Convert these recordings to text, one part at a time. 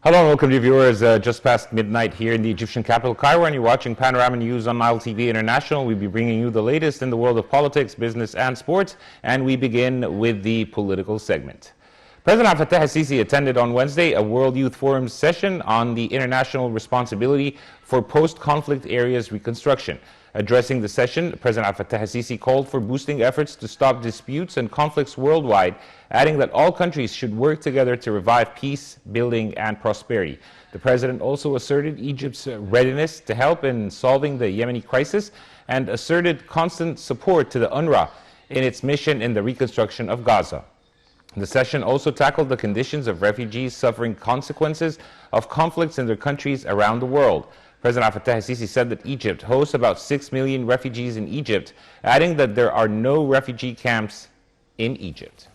Hello and welcome to viewers. Just past midnight here in the Egyptian capital, Cairo, and you're watching Panorama News on Nile TV International. We'll be bringing you the latest in the world of politics, business, and sports, and we begin with the political segment. President Abdel Fattah al-Sisi attended on Wednesday a World Youth Forum session on the international responsibility for post-conflict areas reconstruction. Addressing the session, President Abdel Fattah al-Sisi called for boosting efforts to stop disputes and conflicts worldwide, adding that all countries should work together to revive peace, building, and prosperity. The president also asserted Egypt's readiness to help in solving the Yemeni crisis and asserted constant support to the UNRWA in its mission in the reconstruction of Gaza. The session also tackled the conditions of refugees suffering consequences of conflicts in their countries around the world. President Abdel Fattah al-Sisi said that Egypt hosts about 6 million refugees in Egypt, adding that there are no refugee camps in Egypt.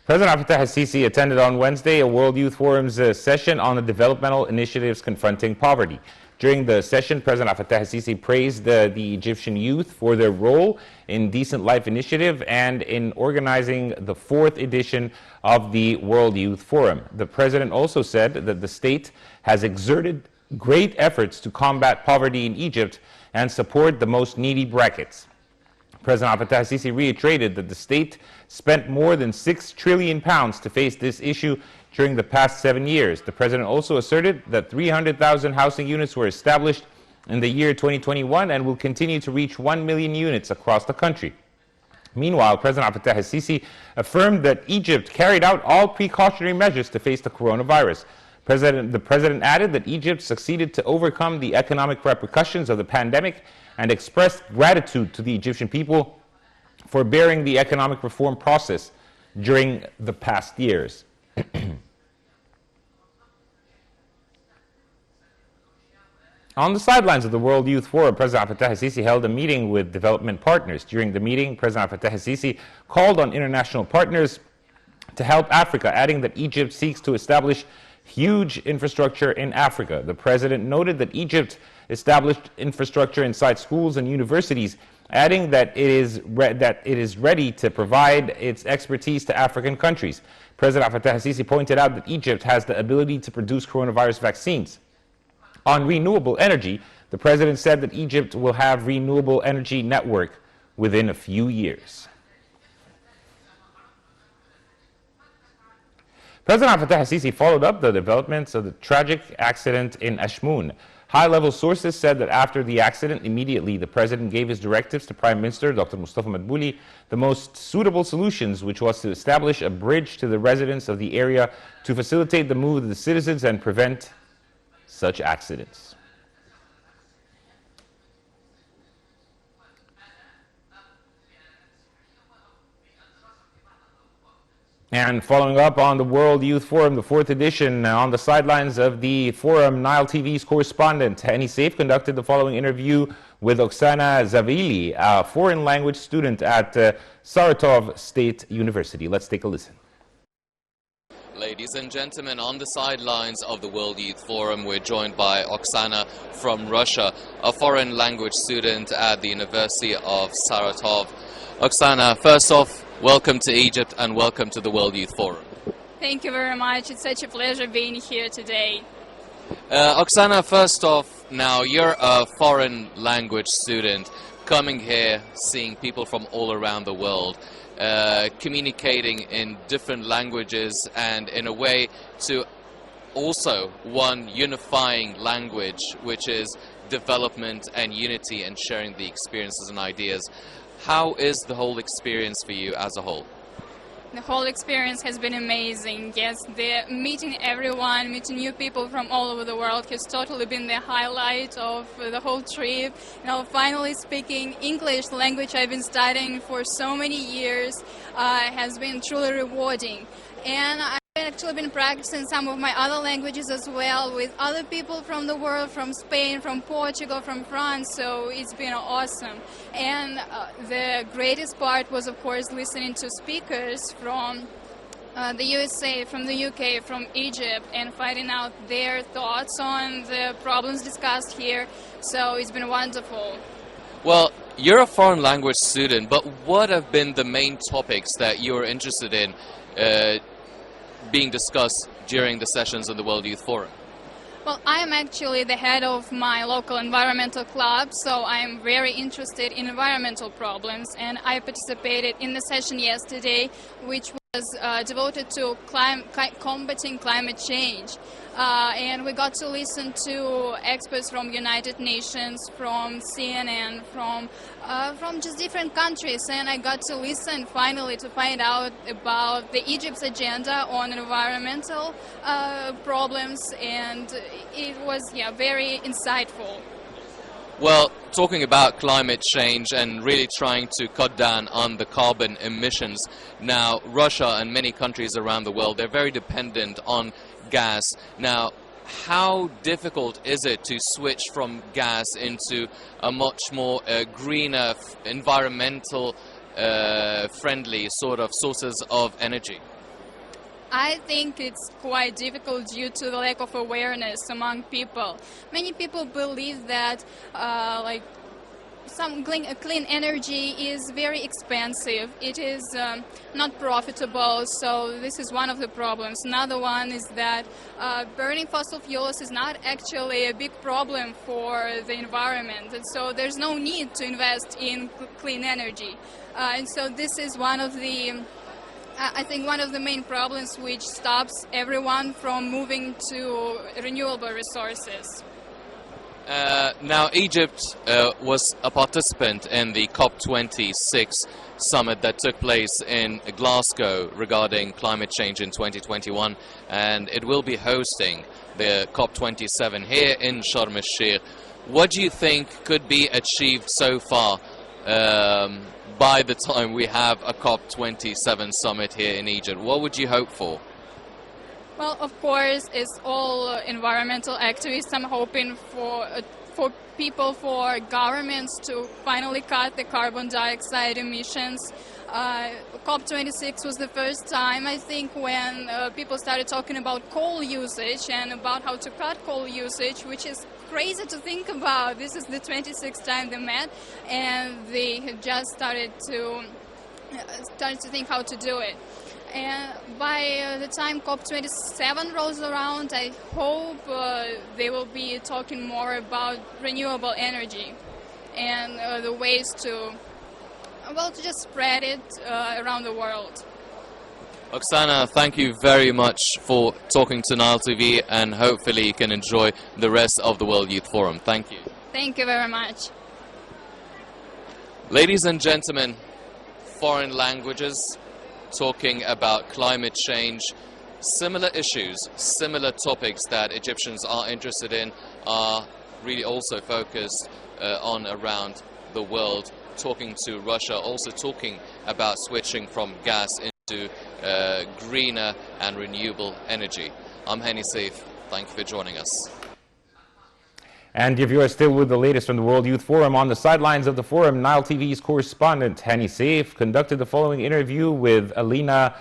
President Abdel Fattah al-Sisi attended on Wednesday a World Youth Forum's session on the developmental initiatives confronting poverty. During the session, President Abdel Fattah al-Sisi praised the Egyptian youth for their role in Decent Life Initiative and in organizing the 4th edition of the World Youth Forum. The president also said that the state has exerted great efforts to combat poverty in Egypt and support the most needy brackets. President Abdel Fattah al-Sisi reiterated that the state spent more than £6 trillion to face this issue during the past 7 years. The president also asserted that 300,000 housing units were established in the year 2021 and will continue to reach 1 million units across the country. Meanwhile, President Abdel Fattah al-Sisi affirmed that Egypt carried out all precautionary measures to face the coronavirus. The president added that Egypt succeeded to overcome the economic repercussions of the pandemic and expressed gratitude to the Egyptian people for bearing the economic reform process during the past years. On the sidelines of the World Youth Forum, President Abdel Fattah al-Sisi held a meeting with development partners. During the meeting, President Abdel Fattah al-Sisi called on international partners to help Africa, adding that Egypt seeks to establish huge infrastructure in Africa. The president noted that Egypt established infrastructure inside schools and universities, adding that it is ready to provide its expertise to African countries. President Abdel Fattah al-Sisi pointed out that Egypt has the ability to produce coronavirus vaccines. On renewable energy, the president said that Egypt will have renewable energy network within a few years. President Abdel Fattah al-Sisi followed up the developments of the tragic accident in Ashmoon. High-level sources said that after the accident, immediately the president gave his directives to Prime Minister Dr. Mustafa Madbouli the most suitable solutions, which was to establish a bridge to the residents of the area to facilitate the move of the citizens and prevent such accidents. And following up on the World Youth Forum, the 4th edition, on the sidelines of the forum, Nile TV's correspondent Hani Saif conducted the following interview with Oksana Zavili, a foreign language student at Saratov State University. Let's take a listen. Ladies and gentlemen, on the sidelines of the World Youth Forum, we're joined by Oksana from Russia, a foreign language student at the University of Saratov. Oksana, first off, welcome to Egypt and welcome to the World Youth Forum. Thank you very much. It's such a pleasure being here today. Oksana, first off, now you're a foreign language student coming here, seeing people from all around the world, communicating in different languages and in a way to also one unifying language, which is development and unity and sharing the experiences and ideas. How is the whole experience for you as a whole? The whole experience has been amazing. Yes, meeting everyone, meeting new people from all over the world has totally been the highlight of the whole trip. Finally speaking English, language I've been studying for so many years, has been truly rewarding. And I've actually been practicing some of my other languages as well with other people from the world, from Spain, from Portugal, from France, so it's been awesome. And the greatest part was, of course, listening to speakers from the USA, from the UK, from Egypt, and finding out their thoughts on the problems discussed here, so it's been wonderful. Well, You're a foreign language student, but what have been the main topics that you're interested in being discussed during the sessions of the World Youth Forum? Well, I am actually the head of my local environmental club, so I am very interested in environmental problems, and I participated in the session yesterday, which was devoted to combating climate change. And we got to listen to experts from United Nations, from CNN, from just different countries, and I got to listen finally to find out about the Egypt's agenda on environmental problems, and it was very insightful. Well, talking about climate change and really trying to cut down on the carbon emissions, now Russia and many countries around the world, they're very dependent on gas. Now, how difficult is it to switch from gas into a much more greener, environmental friendly sort of sources of energy? I think it's quite difficult due to the lack of awareness among people. Many people believe that some clean energy is very expensive. It is not profitable, so this is one of the problems. Another one is that burning fossil fuels is not actually a big problem for the environment, and so there's no need to invest in clean energy. And so this is one of the I think one of the main problems which stops everyone from moving to renewable resources. Now, Egypt was a participant in the COP26 summit that took place in Glasgow regarding climate change in 2021, and it will be hosting the COP27 here in Sharm el-Sheikh. What do you think could be achieved so far by the time we have a COP27 summit here in Egypt? What would you hope for? Well, of course, it's all environmental activists. I'm hoping for people, for governments to finally cut the carbon dioxide emissions. COP26 was the first time, I think, when people started talking about coal usage and about how to cut coal usage, which is crazy to think about. This is the 26th time they met, and they had just started to think how to do it. And by the time COP27 rolls around, I hope they will be talking more about renewable energy and the ways to just spread it around the world. Oksana, thank you very much for talking to Nile TV, and hopefully you can enjoy the rest of the World Youth Forum. Thank you. Thank you very much. Ladies and gentlemen, foreign languages, talking about climate change, similar issues, similar topics that Egyptians are interested in are really also focused on around the world, talking to Russia, also talking about switching from gas into greener and renewable energy. I'm Hani Saif. Thank you for joining us. And if you are still with the latest from the World Youth Forum, on the sidelines of the forum, Nile TV's correspondent Hani Saif conducted the following interview with Alina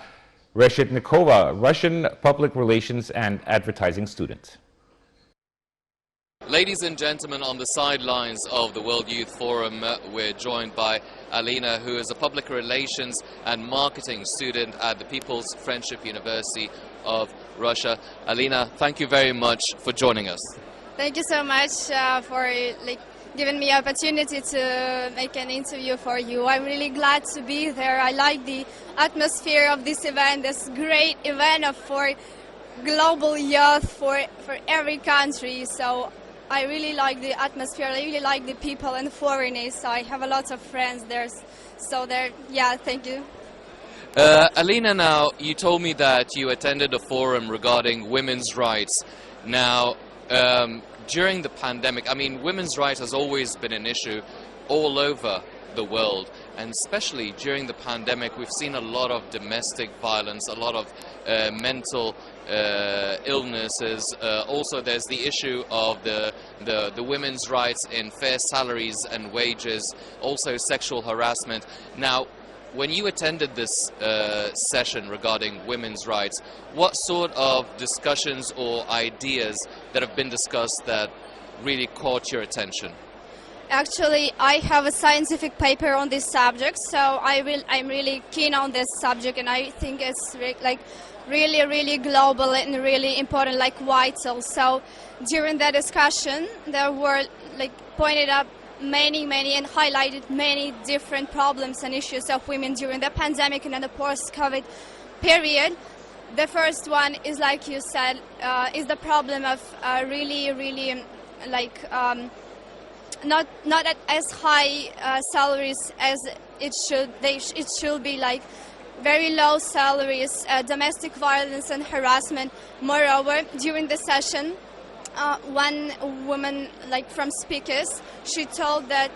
Reshetnikova, Russian public relations and advertising student. Ladies and gentlemen, on the sidelines of the World Youth Forum, we're joined by Alina, who is a public relations and marketing student at the People's Friendship University of Russia. Alina, thank you very much for joining us. Thank you so much for giving me opportunity to make an interview for you. I'm really glad to be there. I like the atmosphere of this event, this great event for global youth for every country. So I really like the atmosphere. I really like the people and foreigners. So I have a lot of friends there. So thank you. Alina, now you told me that you attended a forum regarding women's rights. Now, during the pandemic, I mean, women's rights has always been an issue all over the world, and especially during the pandemic, we've seen a lot of domestic violence, a lot of mental illnesses. Also, there's the issue of the women's rights in fair salaries and wages, also sexual harassment. Now, when you attended this session regarding women's rights, what sort of discussions or ideas that have been discussed that really caught your attention? Actually, I have a scientific paper on this subject, so I'm really keen on this subject, and I think it's really global and really important, like vital. So during that discussion, there were like pointed up many and highlighted many different problems and issues of women during the pandemic and in the post-COVID period. The first one is, like you said, is the problem of really like not at as high salaries as it should. It should be like very low salaries, domestic violence and harassment. Moreover, during the session, one woman, like from speakers, she told that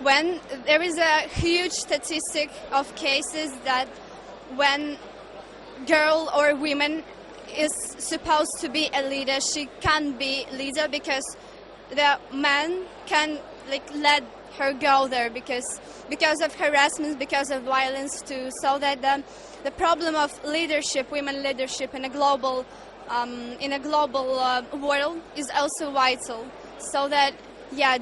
when there is a huge statistic of cases that when girl or woman is supposed to be a leader, she can't be leader because the man can like let her go there because of harassment, because of violence too. So that the problem of leadership, women leadership in a global world is also vital. So that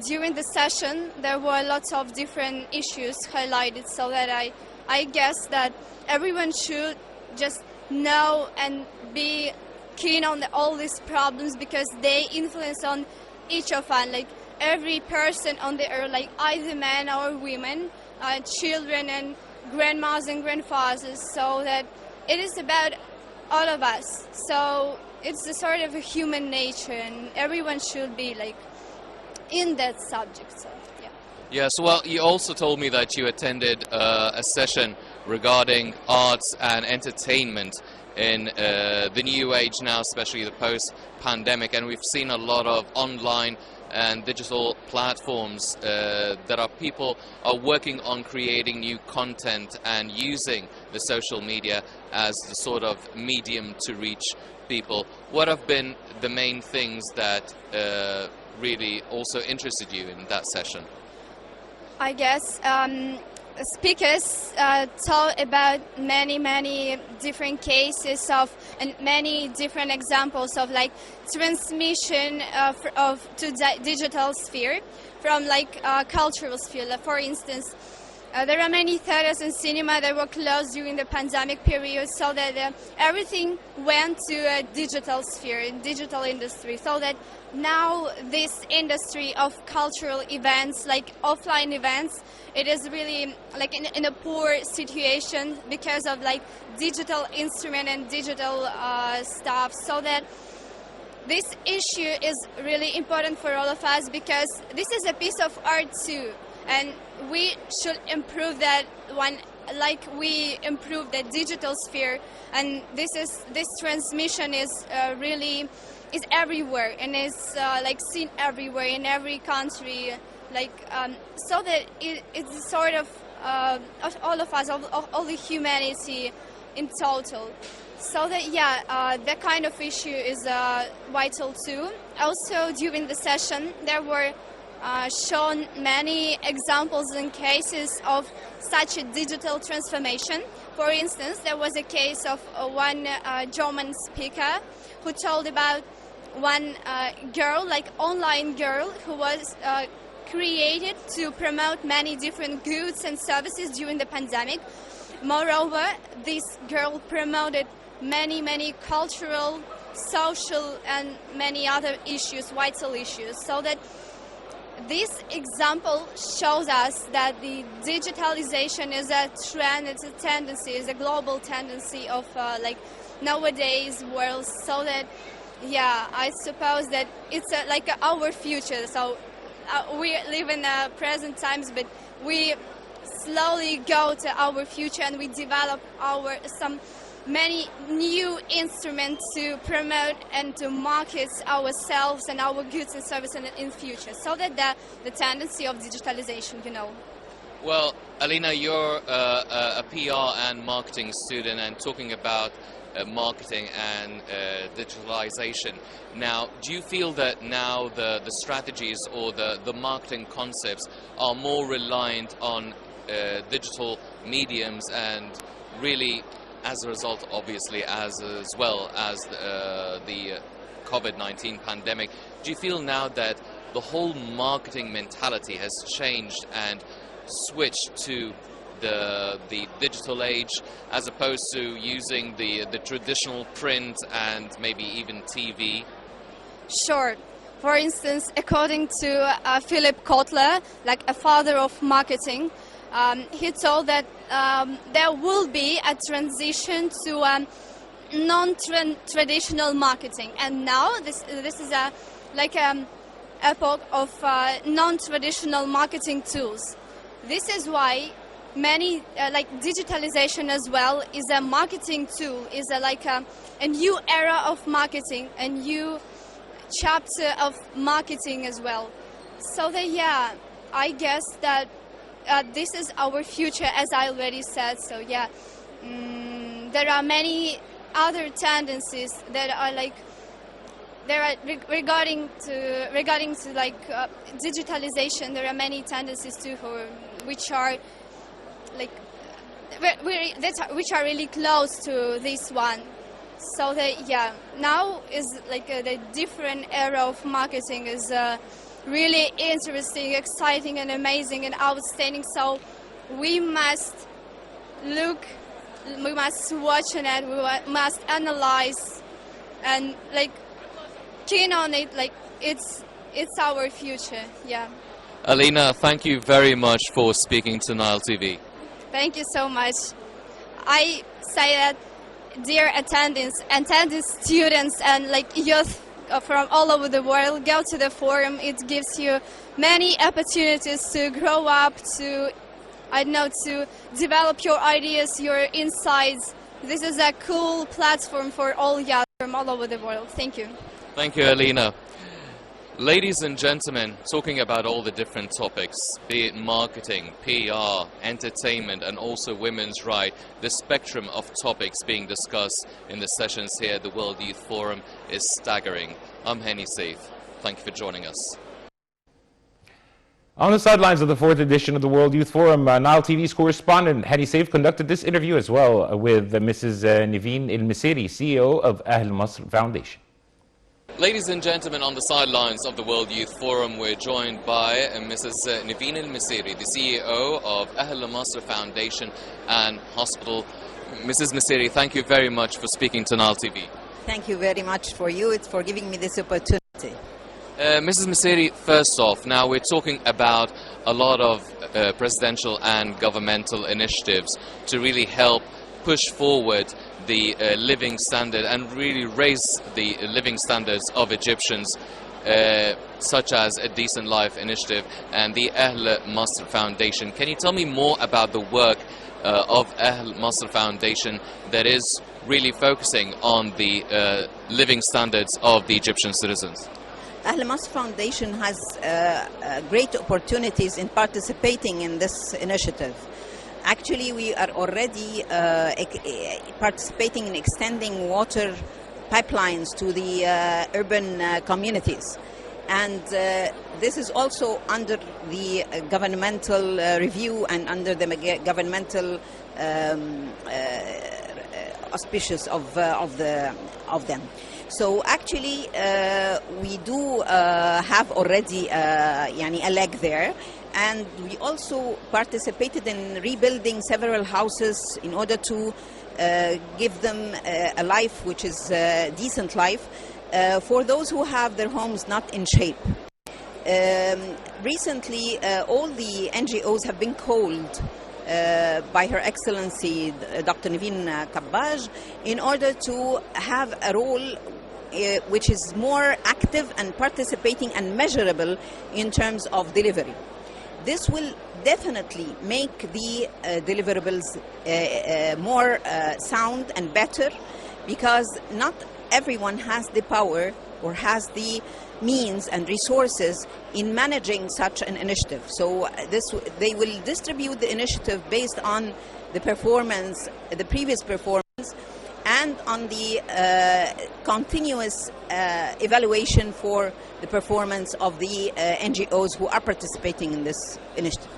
during the session there were lots of different issues highlighted. So that I guess that everyone should just know and be keen on all these problems because they influence on each of us, like every person on the earth, like either men or women, children and grandmas and grandfathers, so that it is about all of us. So it's a sort of a human nature and everyone should be like in that subject. So yeah. Yes, well, you also told me that you attended a session regarding arts and entertainment in the new age now, especially the post-pandemic, and we've seen a lot of online and digital platforms that people are working on creating new content and using the social media as the sort of medium to reach people. What have been the main things that really also interested you in that session? I guess speakers talk about many different cases of and many different examples of like transmission to digital sphere from like cultural sphere. For instance, there are many theaters and cinema that were closed during the pandemic period, so that everything went to a digital sphere, digital industry, so that now this industry of cultural events, like offline events, it is really like in a poor situation because of like digital instrument and digital stuff. So that this issue is really important for all of us because this is a piece of art too, and we should improve that one like we improve the digital sphere. And this transmission is really is everywhere and is like seen everywhere in every country, like so that it's sort of all of us, all the humanity in total. So that that kind of issue is vital too. Also during the session there were shown many examples and cases of such a digital transformation. For instance, there was a case of one German speaker who told about one girl, like online girl, who was created to promote many different goods and services during the pandemic. Moreover, this girl promoted many cultural, social and many other issues, vital issues. So that this example shows us that the digitalization is a trend, it's a tendency, is a global tendency of like nowadays world. So that I suppose that it's like our future. So we live in present times, but we slowly go to our future and we develop many new instruments to promote and to market ourselves and our goods and services in future. So that the tendency of digitalization, Well, Alina, you're a PR and marketing student and talking about marketing and digitalization. Now, do you feel that now the strategies or the marketing concepts are more reliant on digital mediums and really, as a result, obviously, as well as the COVID-19 pandemic, do you feel now that the whole marketing mentality has changed and switched to the digital age, as opposed to using the traditional print and maybe even TV? Sure. For instance, according to Philip Kotler, like a father of marketing, he told that there will be a transition to non-traditional marketing, and now this is a epoch of non-traditional marketing tools. This is why many like digitalization as well is a marketing tool, is a new era of marketing, a new chapter of marketing as well. So that, yeah, I guess that this is our future, as I already said. So yeah, there are many other tendencies that are regarding to digitalization. There are many tendencies too which are which are really close to this one. So that, yeah, now is the different era of marketing is really interesting, exciting, and amazing and outstanding. So we must watch on it, we must analyze and keen on it. It's our future. Yeah. Alina, thank you very much for speaking to Nile TV. Thank you so much. I say that, dear attendants, students, and youth from all over the world, go to the forum. It gives you many opportunities to grow up, to develop your ideas, your insights. This is a cool platform for all youth from all over the world. Thank you. Thank you, Alina. Ladies and gentlemen, talking about all the different topics, be it marketing, PR, entertainment, and also women's rights, the spectrum of topics being discussed in the sessions here at the World Youth Forum is staggering. I'm Henny Saif. Thank you for joining us. On the sidelines of the 4th edition of the World Youth Forum, Nile TV's correspondent Hadi Saif conducted this interview as well with Mrs. Niveen El-Misiri, CEO of Ahl Masr Foundation. Ladies and gentlemen, on the sidelines of the World Youth Forum, we're joined by Mrs. Niveen El-Misiri, the CEO of Ahl Masr Foundation and Hospital. Mrs. Misiri, thank you very much for speaking to Nile TV. Thank you very much for giving me this opportunity. Mrs. Misiri, first off, now we're talking about a lot of presidential and governmental initiatives to really help push forward the living standard and really raise the living standards of Egyptians, such as a Decent Life Initiative and the Ahl Masr Foundation. Can you tell me more about the work of Ahl Masr Foundation that is really focusing on the living standards of the Egyptian citizens? Ahl Masr Foundation has great opportunities in participating in this initiative. Actually, we are already participating in extending water pipelines to the urban communities. And this is also under the governmental review and under the governmental auspices of them. So actually, we do have already a leg there. And we also participated in rebuilding several houses in order to give them a life which is a decent life for those who have their homes not in shape. Recently, all the NGOs have been called by Her Excellency Dr. Niveen Kabbaj in order to have a role which is more active and participating and measurable in terms of delivery. This will definitely make the deliverables more sound and better, because not everyone has the power or has the means and resources in managing such an initiative. So they will distribute the initiative based on the performance, the previous performance, and on the continuous evaluation for the performance of the NGOs who are participating in this initiative.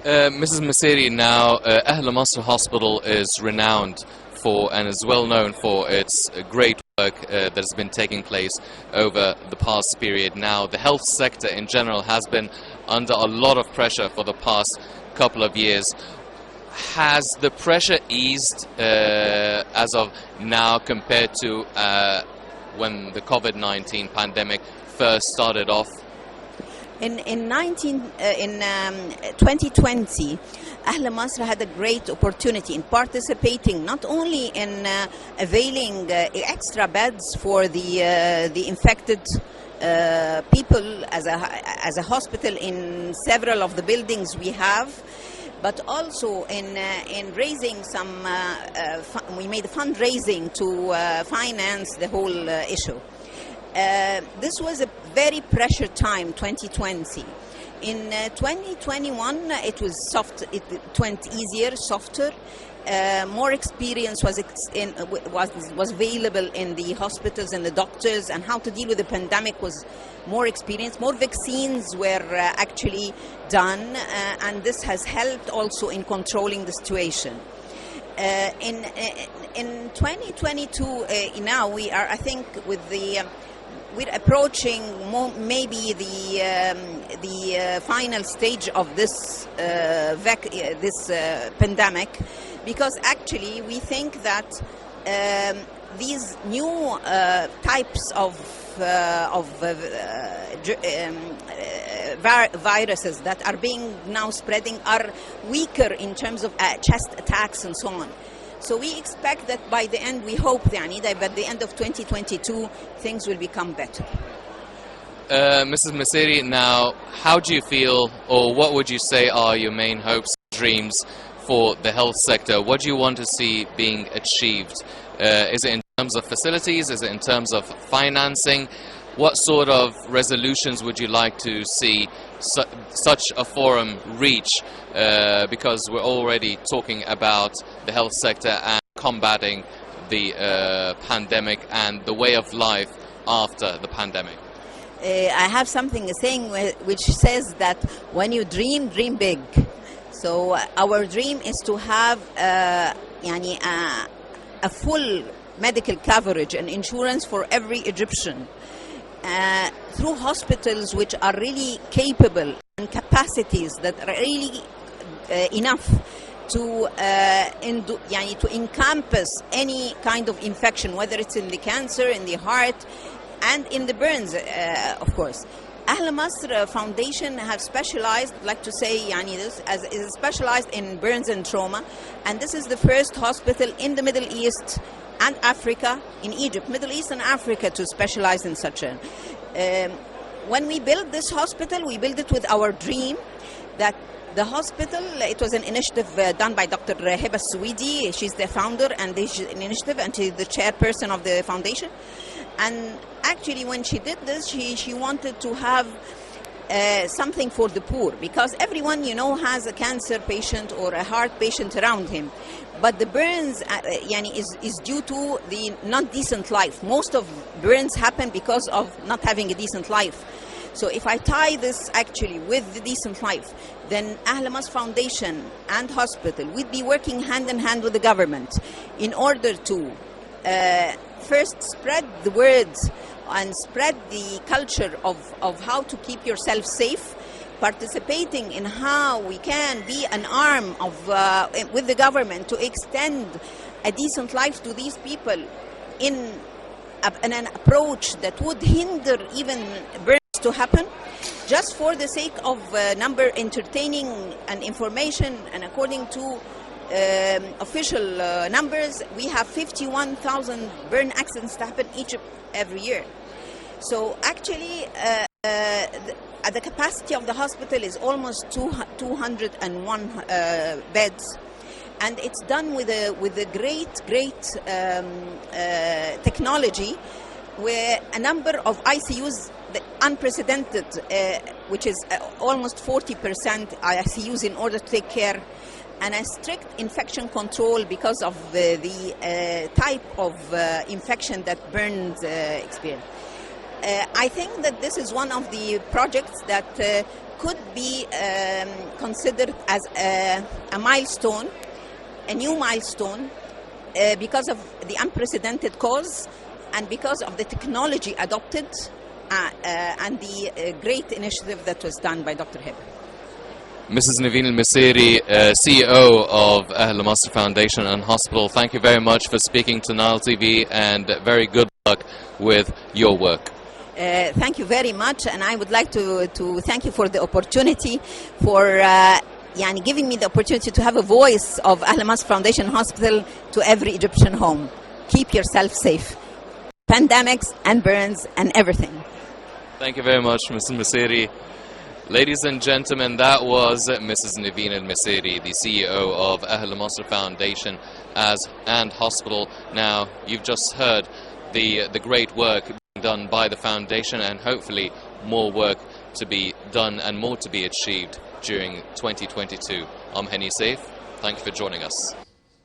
Mrs. Misiri, now Ahl Masr Hospital is renowned for and is well known for its great work that has been taking place over the past period. Now, the health sector in general has been under a lot of pressure for the past couple of years. Has the pressure eased as of now compared to when the COVID-19 pandemic first started off? In 2020, Ahl Masr had a great opportunity in participating not only in availing extra beds for the infected people as a hospital in several of the buildings we have, but also in raising some. We made fundraising to finance the whole issue. This was a very pressured time, 2020. In 2021, it was soft. It went easier, softer. More experience was available in the hospitals and the doctors, and how to deal with the pandemic was more experience. More vaccines were actually done, and this has helped also in controlling the situation. In 2022, now we are, I think, with the we're approaching maybe the final stage of this pandemic, because actually we think that these new types of viruses that are being now spreading are weaker in terms of chest attacks and so on. So we expect that by the end, we hope that by the end of 2022, things will become better. Mrs. Masiri, now, how do you feel, or what would you say are your main hopes and dreams for the health sector? What do you want to see being achieved? Is it in terms of facilities? Is it in terms of financing? What sort of resolutions would you like to see such a forum reach? Because we're already talking about the health sector and combating the pandemic and the way of life after the pandemic. I have something saying which says that when you dream big. So our dream is to have a full medical coverage and insurance for every Egyptian. Through hospitals which are really capable and capacities that are really enough to encompass any kind of infection, whether it's in the cancer, in the heart, and in the burns, of course. Ahl Masr Foundation have specialized, I'd like to say, this is specialized in burns and trauma, and this is the first hospital in the Middle East and Africa, in Egypt, Middle East and Africa, to specialize in such a. When we built this hospital, we built it with our dream that the hospital, it was an initiative done by Dr. Heba Suwidi. She's the founder and this initiative, and she's the chairperson of the foundation. And actually, when she did this, she wanted to have something for the poor, because everyone, has a cancer patient or a heart patient around him. But the burns is due to the not decent life. Most of burns happen because of not having a decent life. So if I tie this actually with the decent life, then Ahl Masr Foundation and hospital would be working hand in hand with the government in order to first spread the words and spread the culture of how to keep yourself safe, participating in how we can be an arm of with the government to extend a decent life to these people in an approach that would hinder even burns to happen, just for the sake of number entertaining and information. And according to official numbers, we have 51,000 burn accidents that happen in Egypt every year. So actually, the capacity of the hospital is almost 201 beds, and it's done with a great technology, where a number of ICUs, the unprecedented, which is almost 40% ICUs in order to take care, and a strict infection control because of the type of infection that burns experience. I think that this is one of the projects that could be considered as a milestone, a new milestone, because of the unprecedented cause. and because of the technology adopted and the great initiative that was done by Dr. Hiba. Mrs. Naveen Al-Misiri, CEO of Ahl Masr Foundation and Hospital, thank you very much for speaking to Nile TV, and very good luck with your work. Thank you very much, and I would like to thank you for the opportunity, for giving me the opportunity to have a voice of Ahl Masr Foundation Hospital to every Egyptian home. Keep yourself safe. Pandemics and burns and everything. Thank you very much, Mrs. Misiri. Ladies and gentlemen, that was Mrs. Naveen Al-Misiri, the CEO of Ahl Masr Foundation and Hospital. Now, you've just heard the great work being done by the foundation, and hopefully more work to be done and more to be achieved during 2022. I'm Henny Saif. Thank you for joining us.